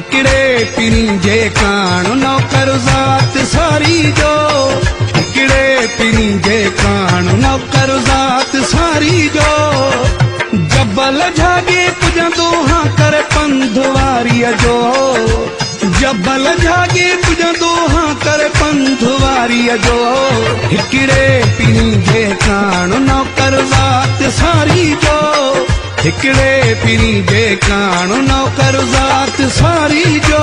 हिकिड़े पीरी जे कान नौकर ज़ात सारी जो हिकिड़े पीरी जे कान नौकर ज़ात सारी जो जबल झागे पुजंदो हाँ कर पंध वारीअ जो जबल झागे पुजंदो हाँ कर पंध वारीअ जो हिकिड़े पीरी जे कान नौकर ज़ात सारी जो हिकिड़े पीरी जे कान नौकर ज़ात सारी जो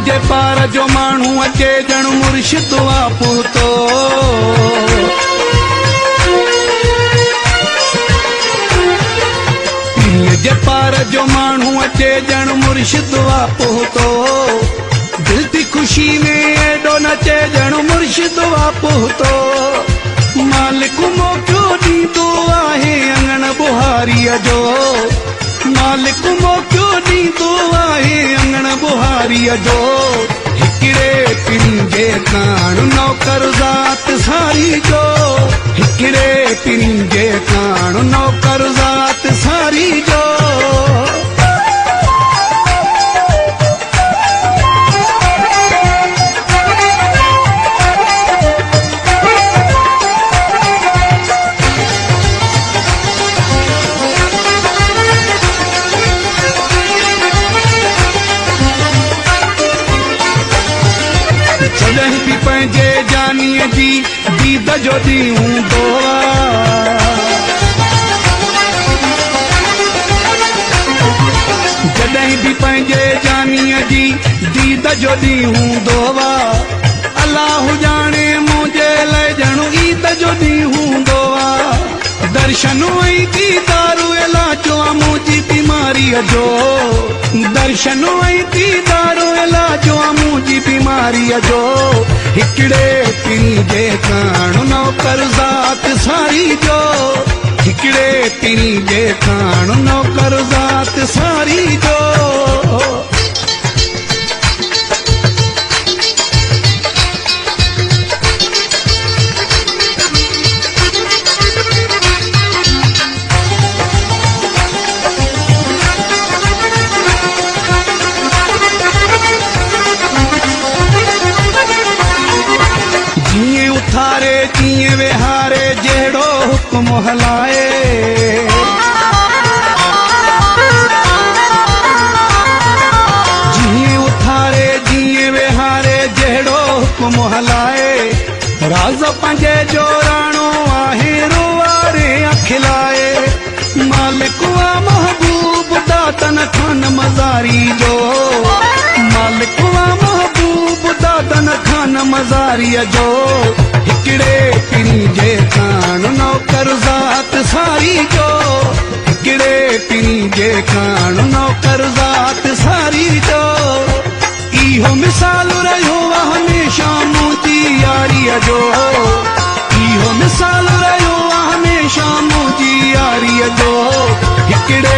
जे पार जो माण्हू अचे ॼण मुर्शिद वापुतो जे पार जो माण्हू अचे ॼण मुर्शिद वापुतो दिल जी ख़ुशी में एॾो नचे ॼण मुर्शिद वापुतो मालिक मौक़ो ॾींदो आहे अङण बुहारीअ जो मालिक मौक़ो ॾींदो आहे अङण बुहारीअ जो हिकिड़े पीरी जे कान नौकर ज़ात सारी जो हिकिड़े पीरी जे कान नौकर ज़ात सारी जो जॾहिं बि पंहिंजे जानीअ जी दीद जो ॾींहुं हूंदो जॾहिं बि पंहिंजे जानीअ जी दीद जो ॾींहुं हूंदो अलाह ॼाणे मुंहिंजे लाइ ॼण ईद जो ॾींहुं हूंदो दर्शन ऐं दीदार इलाजो आहे मुंहिंजी बीमारीअ जो दर्शन ऐं दीदार इलाजो आहे मुंहिंजी बीमारीअ जो हिकिड़े पीरी जे कान नौकर ज़ात सारी जो हिकिड़े पीरी जे कान नौकर ज़ात सारी जो जीअं उथारे जीअं विहारे जहिड़ो हुकुम हलाए जीअं उथारे जीअं विहारे जहिड़ो हुकुम हलाए राज़ पंहिंजे जो राणो आहे रोवारे अखिलाए मालिक आहे महबूब दातन खान मज़ारी जो मालिक आहे महबूब दातन खान मज़ारीअ जो हिकिड़े पीरी जे कान नौकर ज़ात सारी जो हिकिड़े पीरी जे कान नौकर ज़ात सारी जो इहो मिसाल रहियो आहे हमेशह मुंहिंजी यारीअ जो इहो मिसाल रहियो आहे हमेशह मुंहिंजी यारीअ जो हिकिड़े